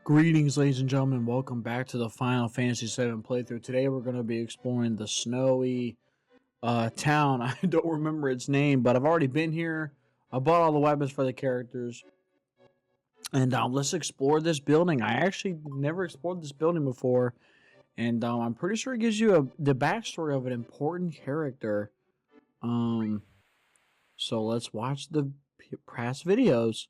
Greetings, ladies and gentlemen. Welcome back to the Final Fantasy VII playthrough. Today, we're going to be exploring the snowy town. I don't remember its name, but I've already been here. I bought all the weapons for the characters, and let's explore this building. I actually never explored this building before, and I'm pretty sure it gives you the backstory of an important character. Um, so let's watch the past videos.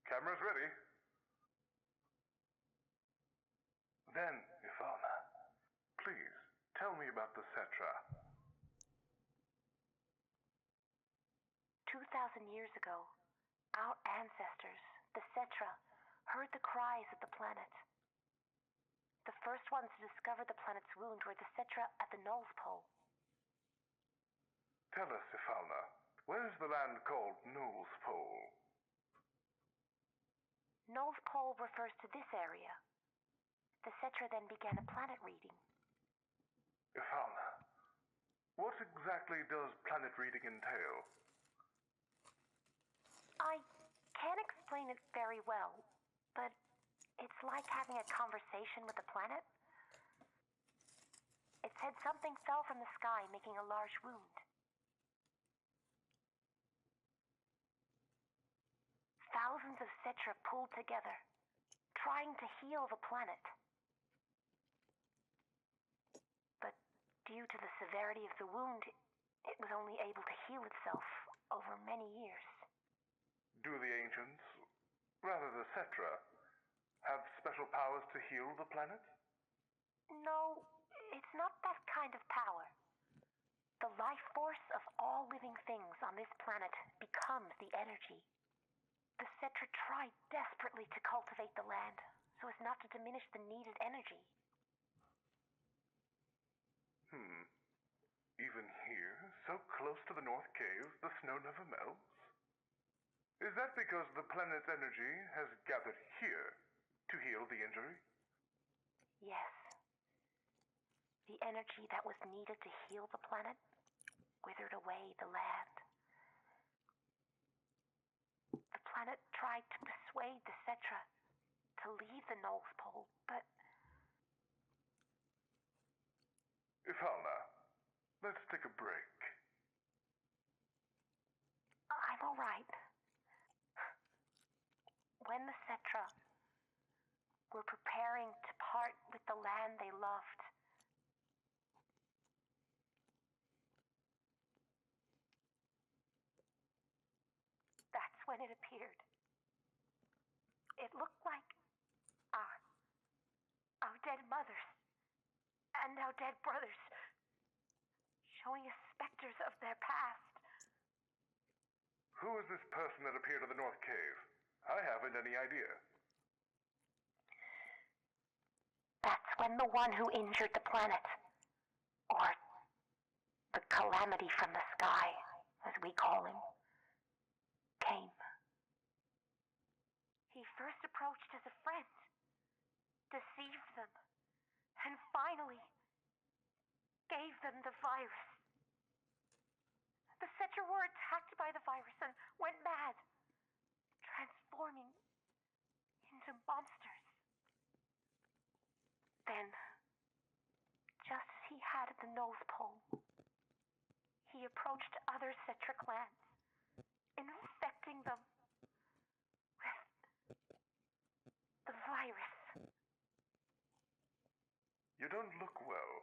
Camera's ready. Then, Ivana, please tell me about the Cetra. 2,000 years ago, our ancestors, the Cetra, heard the cries of the planet. The first ones to discover the planet's wound were the Cetra at the North Pole. Tell us, Ivana, where is the land called Null's Pole? North Pole refers to this area. The Cetra then began a planet reading. Ivana, what exactly does planet reading entail? I can't explain it very well, but it's like having a conversation with the planet. It said something fell from the sky, making a large wound. Thousands of Cetra pulled together, trying to heal the planet. But due to the severity of the wound, it was only able to heal itself over many years. Do the ancients, rather the Cetra, have special powers to heal the planet? No, it's not that kind of power. The life force of all living things on this planet becomes the energy. The Cetra tried desperately to cultivate the land so as not to diminish the needed energy. Even here, so close to the North Cave, the snow never melts? Is that because the planet's energy has gathered here to heal the injury? Yes. The energy that was needed to heal the planet withered away the land. The planet tried to persuade the Cetra to leave the North Pole, but... Ivana, let's take a break. I'm all right. When the Cetra were preparing to part with the land they loved, that's when it appeared. It looked like our dead mothers and our dead brothers, showing us specters of their past. Who is this person that appeared in the North Cave? I haven't any idea. That's when the one who injured the planet, or the calamity from the sky, as we call him, came. He first approached as a friend, deceived them, and finally gave them the virus. The Cetra were attacked by the virus and went mad, transforming into monsters. Then, just as he had at the North Pole, he approached other Cetra clans, infecting them with the virus. You don't look well.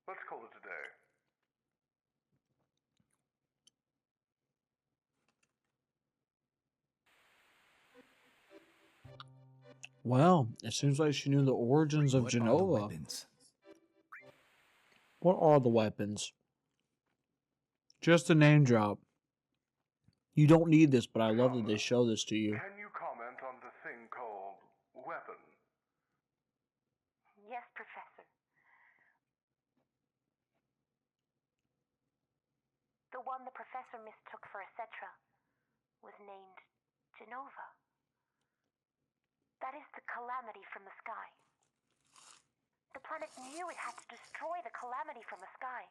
Let's call it a day. Well, it seems like she knew the origins of What are the Jenova. weapons? What are the weapons? Just a name drop. You don't need this, but I love that they show this to you. Can you comment on the thing called weapon? Yes, Professor. The one the Professor mistook for a Cetra was named Jenova. That is the calamity from the sky. the planet knew it had to destroy the calamity from the sky.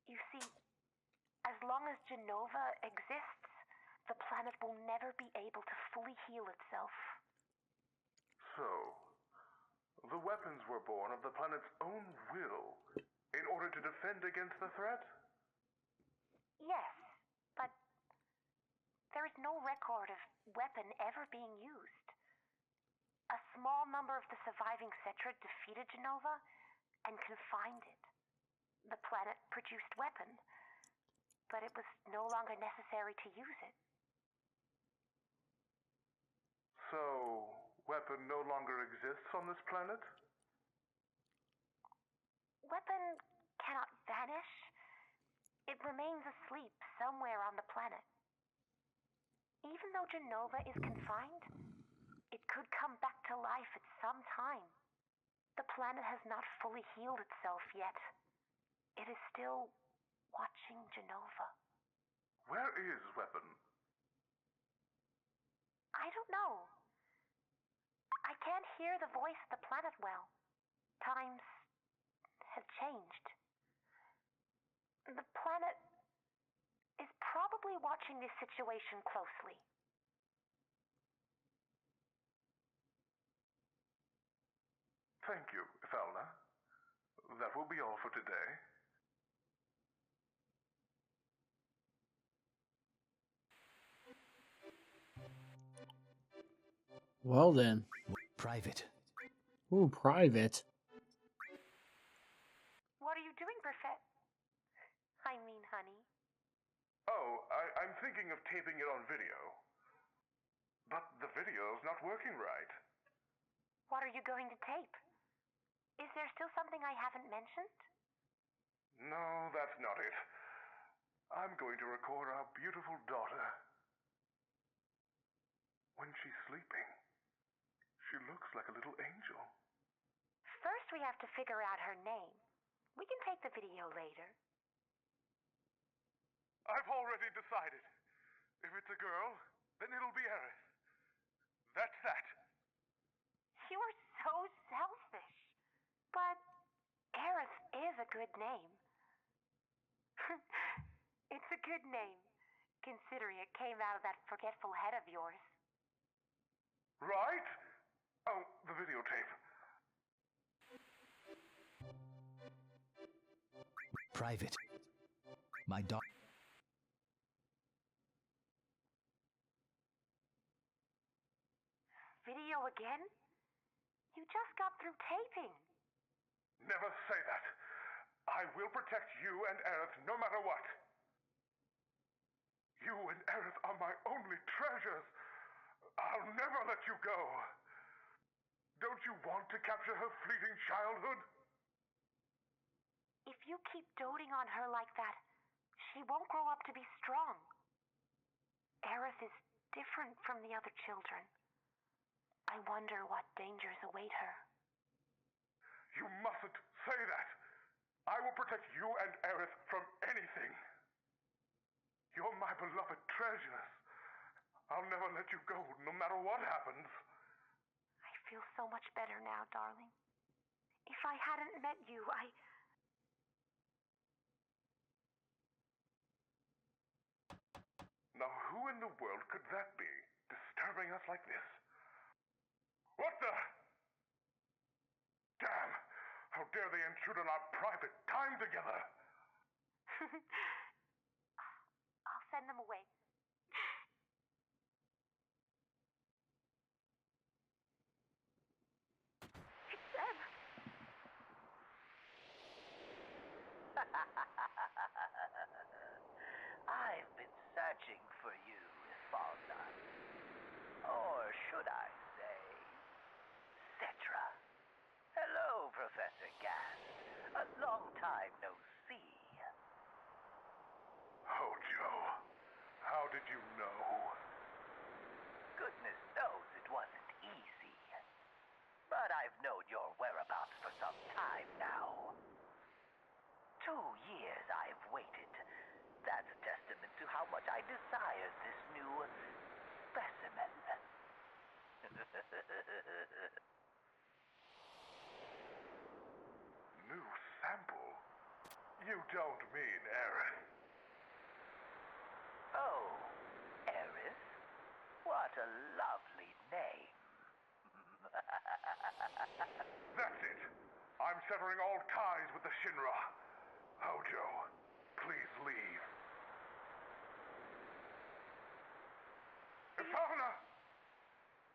You see, as long as Genova exists, the planet will never be able to fully heal itself. So, the weapons were born of the planet's own will in order to defend against the threat? Yes, but there is no record of weapon ever being used. A small number of the surviving Cetra defeated Genova and confined it. The planet produced weapon, but it was no longer necessary to use it. So, weapon no longer exists on this planet? Weapon cannot vanish. It remains asleep somewhere on the planet. Even though Genova is confined, it could come back to life at some time. The planet has not fully healed itself yet. It is still watching Genova. Where is weapon? I don't know. I can't hear the voice of the planet well. Times have changed. The planet is probably watching this situation closely. Thank you, Falna. That will be all for today. Well then. Private. Ooh, private. What are you doing, Perfett? I mean, honey. Oh, I'm thinking of taping it on video. But the video's not working right. What are you going to tape? Is there still something I haven't mentioned? No, that's not it. I'm going to record our beautiful daughter. When she's sleeping, she looks like a little angel. First, we have to figure out her name. We can take the video later. I've already decided. If it's a girl, then it'll be Aerith. That's that. You are so selfish. But Aerith is a good name. It's a good name, considering it came out of that forgetful head of yours. Right? Oh, the videotape. Private. My daughter. Video again? You just got through taping. Never say that. I will protect you and Aerith no matter what. You and Aerith are my only treasures. I'll never let you go. Don't you want to capture her fleeting childhood? If you keep doting on her like that, she won't grow up to be strong. Aerith is different from the other children. I wonder what dangers await her. You mustn't say that. I will protect you and Aerith from anything. You're my beloved treasures. I'll never let you go, no matter what happens. I feel so much better now, darling. If I hadn't met you, Now, who in the world could that be, disturbing us like this? What the? Damn! How dare they intrude on our private time together? I'll send them away. It's them. I've been searching for you, Falna. Or should I say, Cetra. Hello, Professor Gast. A long time no see. Oh, Joe. How did you know? Goodness knows it wasn't easy. But I've known your whereabouts for some time now. 2 years I've waited. That's a testament to how much I desired this new specimen. You don't mean Aerith. Oh, Eris? What a lovely name. That's it. I'm severing all ties with the Shinra. Hojo, please leave. Ifana!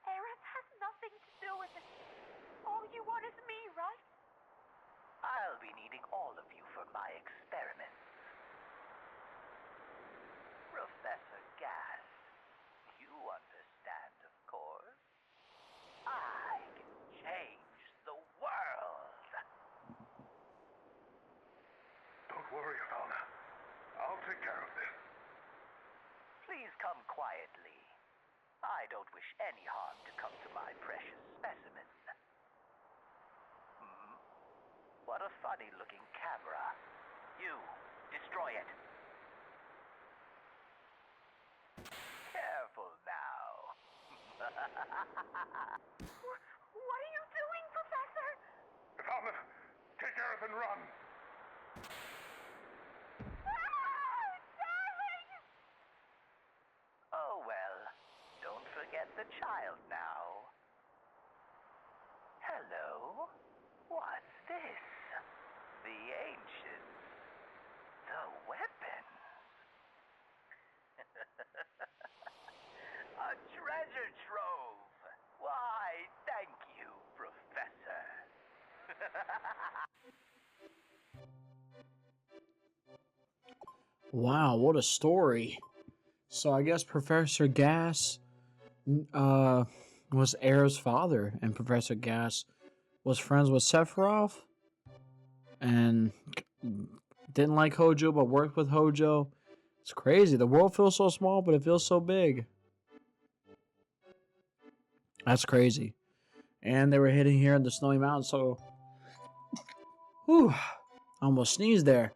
Aerith has nothing to do with it. All you want is me, right? I'll be needing all of you for my experiments. Professor Gas, you understand, of course. I can change the world. Don't worry, Ifana. I'll take care of this. Please come quietly. I don't wish any harm to come to my precious specimen. What a funny-looking camera. You, destroy it. Careful now. What are you doing, Professor? Ifana, take Aerith and run. Darling! Oh well, don't forget the child now. Hello? What's this? The ancients. The weapons. A treasure trove. Why, thank you, Professor. Wow, what a story. So I guess Professor Gas was Aerith's father, and Professor Gas was friends with Sephiroth and didn't like Hojo but worked with Hojo. It's crazy. The world feels so small, but it feels so big. That's crazy. And they were hitting here in the Snowy Mountains, so whew, I almost sneezed there.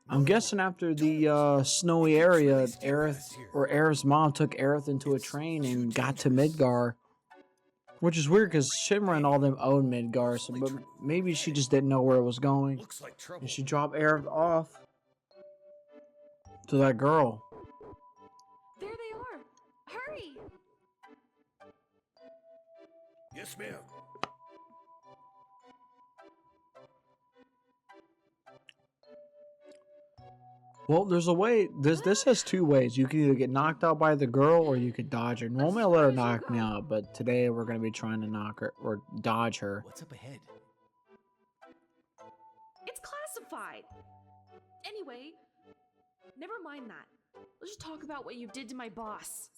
I'm guessing after the snowy area, Aerith's mom took Aerith into a train and got to Midgar. Which is weird because Shinra and all them own Midgar, so but maybe she just didn't know where it was going. Looks like trouble. And she dropped Aerith off to that girl. There they are! Hurry! Yes, ma'am. Well, there's a way. This has two ways. You can either get knocked out by the girl or you could dodge her. Normally, I let her knock me out, but today we're gonna be trying to knock her or dodge her. What's up ahead? It's classified! Anyway, never mind that. Let's just talk about what you did to my boss.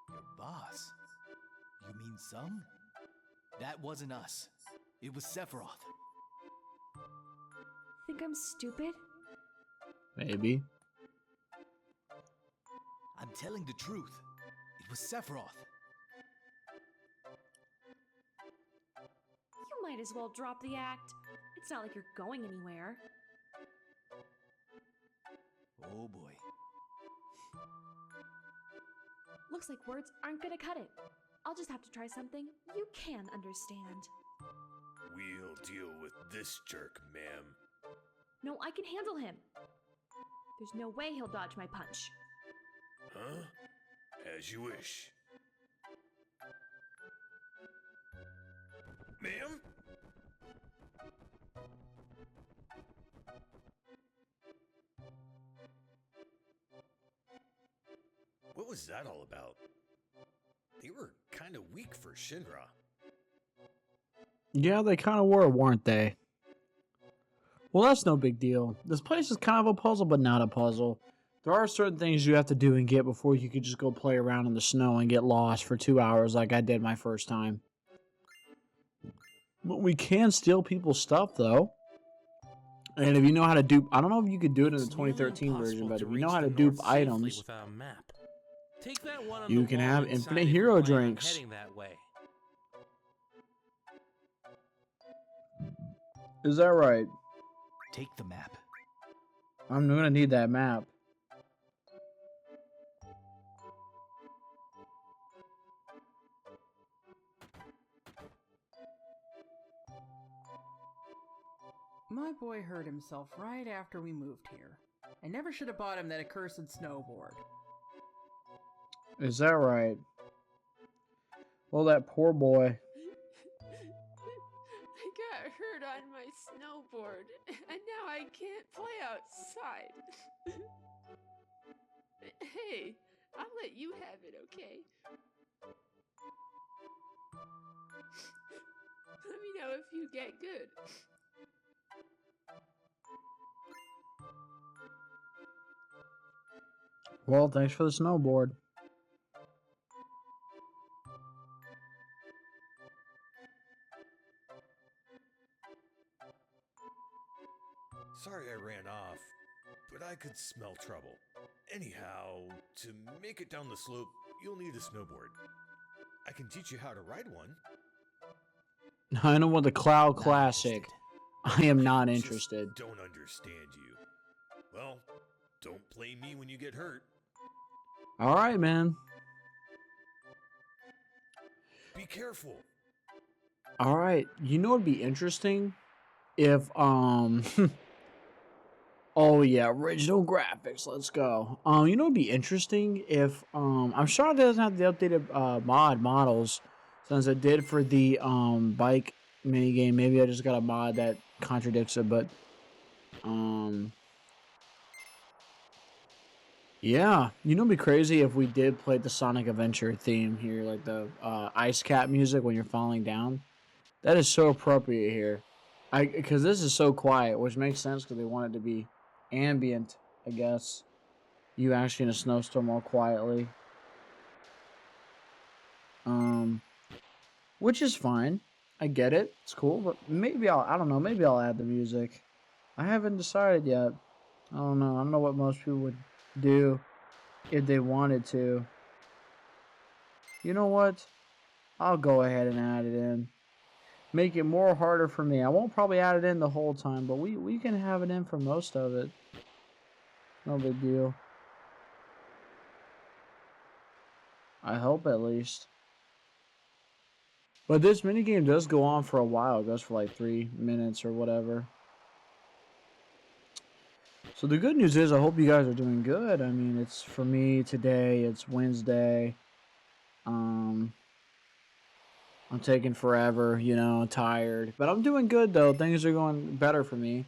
Your boss? You mean Sung? That wasn't us. It was Sephiroth. Think I'm stupid? Maybe. I'm telling the truth. It was Sephiroth. You might as well drop the act. It's not like you're going anywhere. Oh boy. Looks like words aren't gonna cut it. I'll just have to try something you can understand. We'll deal with this jerk, ma'am. No, I can handle him. There's no way he'll dodge my punch. Huh? As you wish. Ma'am? What was that all about? They were kind of weak for Shinra. Yeah, they kind of were, weren't they? Well, that's no big deal. This place is kind of a puzzle, but not a puzzle. There are certain things you have to do and get before you could just go play around in the snow and get lost for 2 hours like I did my first time. But we can steal people's stuff, though. And if you know how to dupe... I don't know if you could do it in the 2013 version, but if you know how to dupe items, you can have infinite hero drinks. Is that right? Take the map. I'm gonna need that map. My boy hurt himself right after we moved here. I never should have bought him that accursed snowboard. Is that right? Well, that poor boy. I got hurt on my snowboard, and now I can't play outside. Hey, I'll let you have it, okay? Let me know if you get good. Well, thanks for the snowboard. Sorry I ran off, but I could smell trouble. Anyhow, to make it down the slope, you'll need a snowboard. I can teach you how to ride one. I know what the Cloud Not Classic. interested. I am not Just interested. don't understand you. Well, don't blame me when you get hurt. All right, man. Be careful. All right. You know what'd be interesting if oh yeah, original graphics. Let's go. You know what'd be interesting if I'm sure it doesn't have the updated models since it did for the bike minigame. Maybe I just got a mod that contradicts it, but yeah, you know, it'd be crazy if we did play the Sonic Adventure theme here, like the ice cap music when you're falling down. That is so appropriate here, because this is so quiet, which makes sense because they want it to be ambient, I guess. You actually in a snowstorm more quietly, which is fine. I get it. It's cool, but maybe I don't know. Maybe I'll add the music. I haven't decided yet. I don't know. I don't know what most people would do if they wanted to. You know what? I'll go ahead and add it in. Make it more harder for me. I won't probably add it in the whole time, but we can have it in for most of it. No big deal. I hope at least. But this minigame does go on for a while. It goes for like 3 minutes or whatever. So the good news is I hope you guys are doing good. I mean, it's for me today, it's Wednesday. I'm taking forever, you know, tired. But I'm doing good though. Things are going better for me.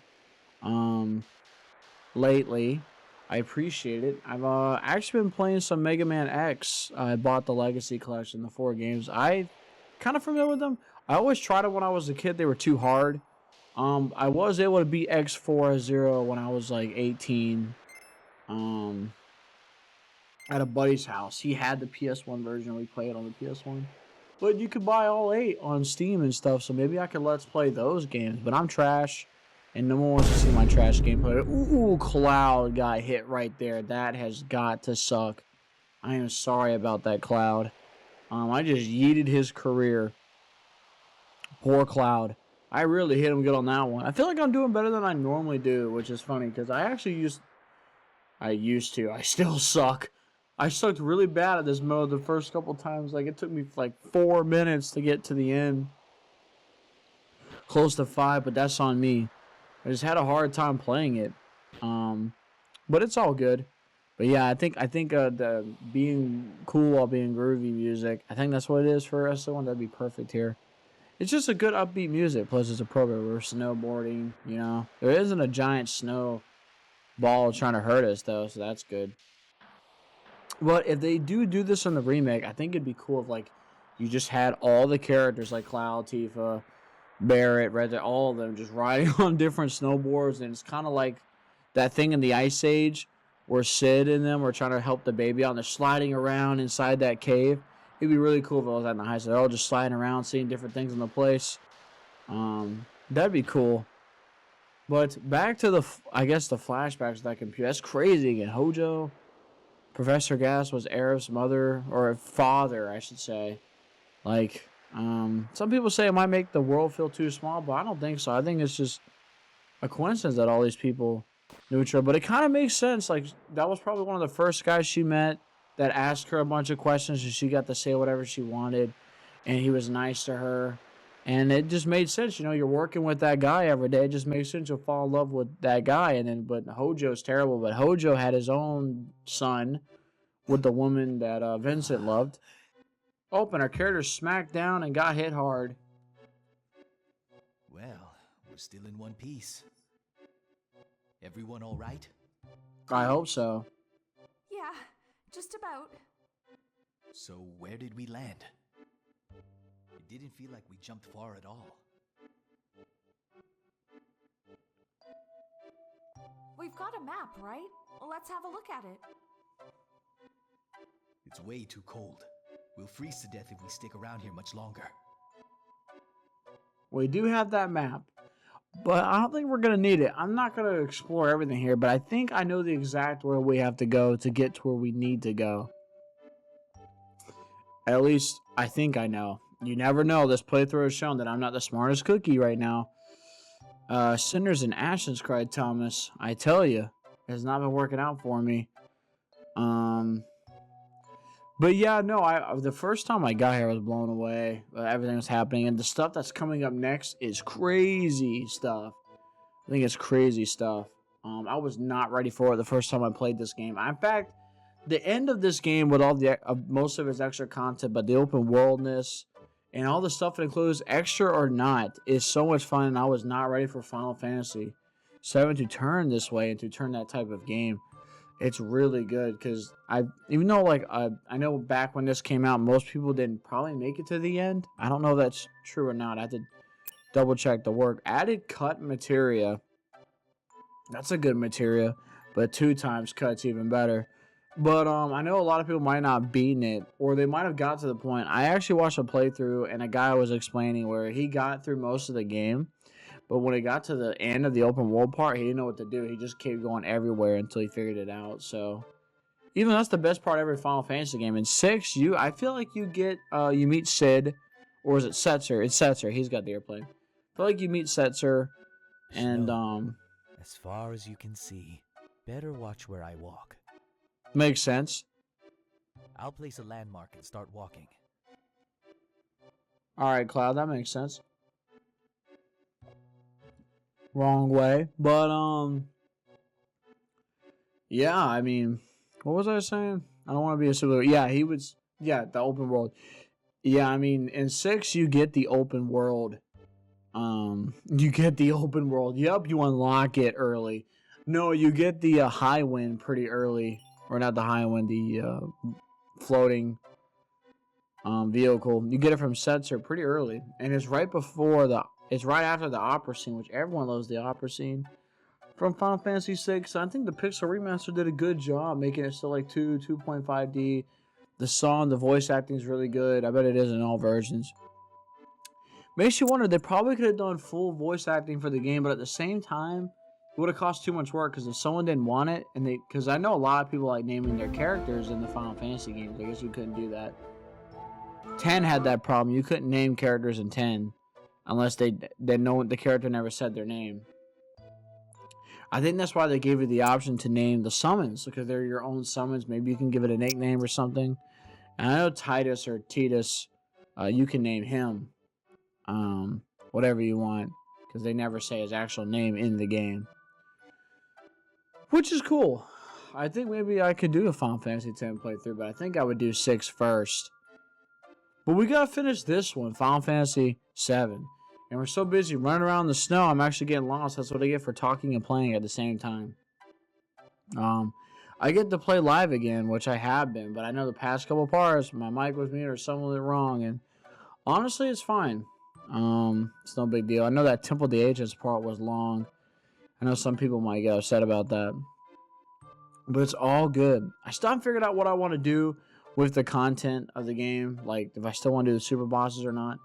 Lately. I appreciate it. I've actually been playing some Mega Man X. I bought the Legacy Collection, the 4 games. I kind of familiar with them. I always tried it when I was a kid. They were too hard. I was able to beat X4-Zero when I was like 18. At a buddy's house. He had the PS1 version. We played on the PS1. But you could buy all 8 on Steam and stuff. So maybe I could let's play those games. But I'm trash. And no one wants to see my trash gameplay. Ooh, Cloud got hit right there. That has got to suck. I am sorry about that, Cloud. I just yeeted his career. Poor Cloud. I really hit him good on that one. I feel like I'm doing better than I normally do, which is funny because I still suck. I sucked really bad at this mode the first couple times. Like, it took me like 4 minutes to get to the end. Close to 5, but that's on me. I just had a hard time playing it. But it's all good. But yeah, I think the being cool while being groovy music, I think that's what it is for SO1. That'd be perfect here. It's just a good upbeat music. Plus, it's appropriate. We're snowboarding, you know. There isn't a giant snow ball trying to hurt us, though, so that's good. But if they do this in the remake, I think it'd be cool if, like, you just had all the characters, like Cloud, Tifa, Barrett, Red Dead, all of them just riding on different snowboards. And it's kind of like that thing in the Ice Age where Sid and them were trying to help the baby out, and they're sliding around inside that cave. It'd be really cool if it was at the high school. They're all just sliding around, seeing different things in the place. That'd be cool. But back to the flashbacks of that computer. That's crazy again. Hojo, Professor Gas was Aerith's mother, or father, I should say. Like, some people say it might make the world feel too small, but I don't think so. I think it's just a coincidence that all these people knew each other. But it kind of makes sense. Like, that was probably one of the first guys she met that asked her a bunch of questions, and she got to say whatever she wanted, and he was nice to her. And it just made sense, you're working with that guy every day. It just makes sense you'll fall in love with that guy. And then, but Hojo's terrible. But Hojo had his own son with the woman that Vincent loved. Oh, and our character smacked down and got hit hard. Well, we're still in one piece. Everyone all right? I hope so. Yeah, just about. So where did we land? It didn't feel like we jumped far at all. We've got a map, right? Let's have a look at it. It's way too cold. We'll freeze to death if we stick around here much longer. We do have that map, but I don't think we're going to need it. I'm not going to explore everything here, but I think I know the exact where we have to go to get to where we need to go. At least, I think I know. You never know. This playthrough has shown that I'm not the smartest cookie right now. Sinners and Ashes, cried Thomas. I tell you, it has not been working out for me. But yeah, no, the first time I got here, I was blown away. Everything was happening, and the stuff that's coming up next is crazy stuff. I think it's crazy stuff. I was not ready for it the first time I played this game. In fact, the end of this game with all the most of its extra content, but the open worldness and all the stuff it includes, extra or not, is so much fun. And I was not ready for Final Fantasy VII to turn this way and to turn that type of game. It's really good because even though I know back when this came out, most people didn't probably make it to the end. I don't know if that's true or not. I had to double check the work. Added cut materia. That's a good materia, but 2 times cut's even better. But I know a lot of people might not beaten it, or they might have got to the point. I actually watched a playthrough, and a guy was explaining where he got through most of the game, but when it got to the end of the open world part, he didn't know what to do. He just kept going everywhere until he figured it out. So, even though that's the best part of every Final Fantasy game, in 6, I feel like you get you meet Sid, or is it Setzer? It's Setzer. He's got the airplane. I feel like you meet Setzer, and as far as you can see, better watch where I walk. Makes sense. I'll place a landmark and start walking. Alright, Cloud, that makes sense. Wrong way. But, yeah, I mean, what was I saying? I don't want to be a super... Yeah, the open world. Yeah, I mean, in 6, you get the open world. You get the open world. Yep, you unlock it early. No, you get the high wind pretty early. Or not the high wind, the floating vehicle. You get it from Setzer pretty early, and it's right after the opera scene, which everyone loves the opera scene from Final Fantasy VI. I think the Pixel Remaster did a good job making it still like 2.5D. The song, the voice acting is really good. I bet it is in all versions. Makes you wonder, they probably could have done full voice acting for the game, but at the same time, it would have cost too much work, because if someone didn't want it, because I know a lot of people like naming their characters in the Final Fantasy games. I guess you couldn't do that. 10 had that problem. You couldn't name characters in 10 unless they know the character never said their name. I think that's why they gave you the option to name the summons, because they're your own summons. Maybe you can give it a nickname or something. And I know Titus or Titus, you can name him whatever you want, because they never say his actual name in the game. Which is cool. I think maybe I could do a Final Fantasy X playthrough, but I think I would do 6 first. But we gotta finish this one, Final Fantasy VII. And we're so busy running around in the snow, I'm actually getting lost. That's what I get for talking and playing at the same time. I get to play live again, which I have been, but I know the past couple parts, my mic was muted or something went wrong, and honestly, it's fine. It's no big deal. I know that Temple of the Ancients part was long. I know some people might get upset about that. But it's all good. I still haven't figured out what I want to do with the content of the game. Like, if I still want to do the super bosses or not.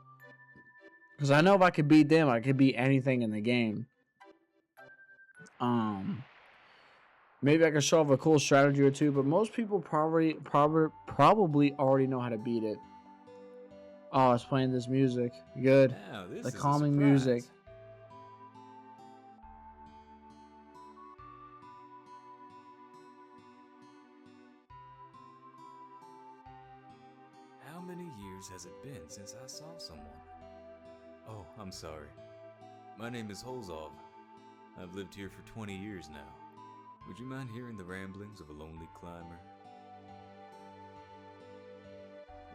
Because I know if I could beat them, I could beat anything in the game. Maybe I could show off a cool strategy or two, but most people probably already know how to beat it. Oh, it's playing this music. Good. Now, this The is a calming surprise. music. How many years has it been since I saw someone? Oh, I'm sorry. My name is Holzov. I've lived here for 20 years now. Would you mind hearing the ramblings of a lonely climber?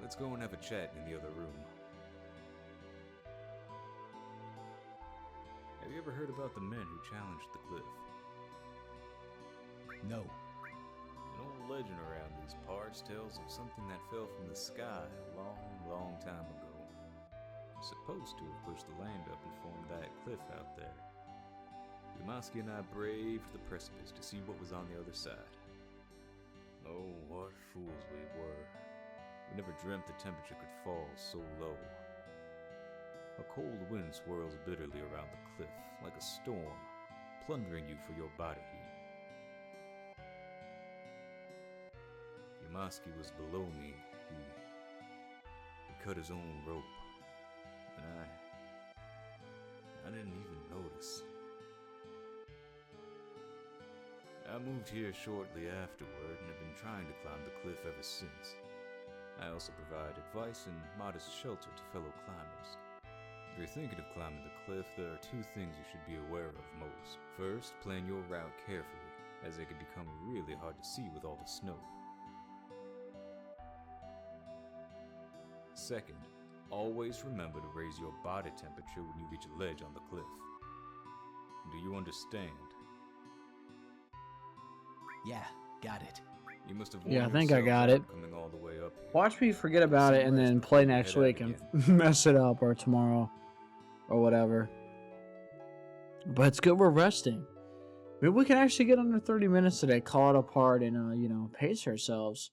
Let's go and have a chat in the other room. Have you ever heard about the men who challenged the cliff? No. An old legend around these parts tells of something that fell from the sky a long, long time ago. It's supposed to have pushed the land up and formed that cliff out there. Yamasuke and I braved the precipice to see what was on the other side. Oh, what fools we were. We never dreamt the temperature could fall so low. A cold wind swirls bitterly around the cliff like a storm, plundering you for your body heat. Yamasuke was below me. He cut his own rope. And I didn't even notice. I moved here shortly afterward and have been trying to climb the cliff ever since. I also provide advice and modest shelter to fellow climbers. If you're thinking of climbing the cliff, there are two things you should be aware of most. First, plan your route carefully, as it can become really hard to see with all the snow. Second, always remember to raise your body temperature when you reach a ledge on the cliff. Do you understand? Yeah, got it. You must have Yeah, I worn think I yourself got out it. coming all the way up here. Watch me forget about it and then play next week and mess it up, or tomorrow or whatever. But it's good we're resting. Maybe we can actually get under 30 minutes today, call it apart, and pace ourselves.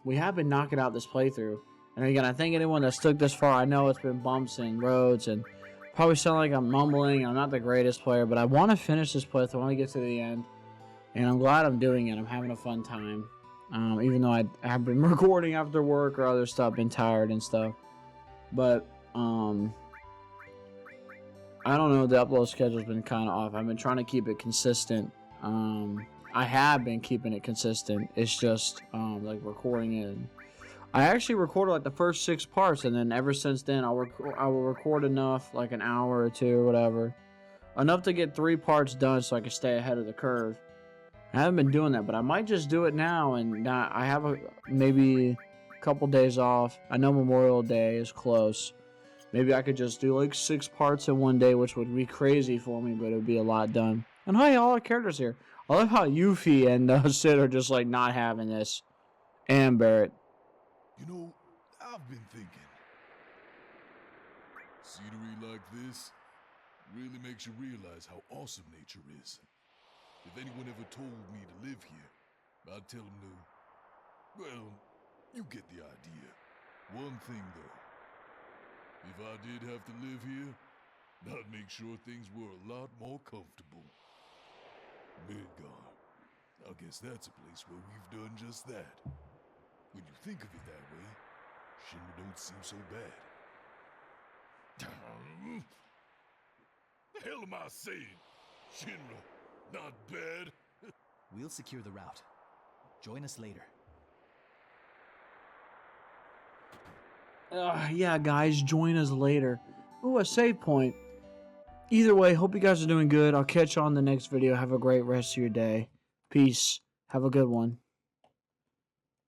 We have been knocking out this playthrough. And again, I think anyone that's stuck this far, I know it's been bumps and roads and probably sound like I'm mumbling. I'm not the greatest player, but I want to finish this playthrough. I want to get to the end. And I'm glad I'm doing it. I'm having a fun time. Even though I have been recording after work or other stuff, been tired and stuff. But, I don't know, the upload schedule's been kind of off. I've been trying to keep it consistent. I have been keeping it consistent. It's just, like, recording it. I actually recorded, like, the first 6 parts, and then ever since then, I will record enough, like, an hour or 2 or whatever. Enough to get 3 parts done so I can stay ahead of the curve. I haven't been doing that, but I might just do it now, and I have maybe a couple days off. I know Memorial Day is close. Maybe I could just do like 6 parts in one day, which would be crazy for me, but it would be a lot done. And hey, all the characters here. I love how Yuffie and Sid are just like not having this. And Barrett. You know, I've been thinking. Scenery like this really makes you realize how awesome nature is. If anyone ever told me to live here, I'd tell them to... Well, you get the idea. One thing, though. If I did have to live here, I'd make sure things were a lot more comfortable. Midgar. I guess that's a place where we've done just that. When you think of it that way, Shinra don't seem so bad. The hell am I saying? Shinra, not bad. We'll secure the route. Join us later. Yeah, guys, join us later. Ooh, a save point. Either way, hope you guys are doing good. I'll catch you on the next video. Have a great rest of your day. Peace. Have a good one.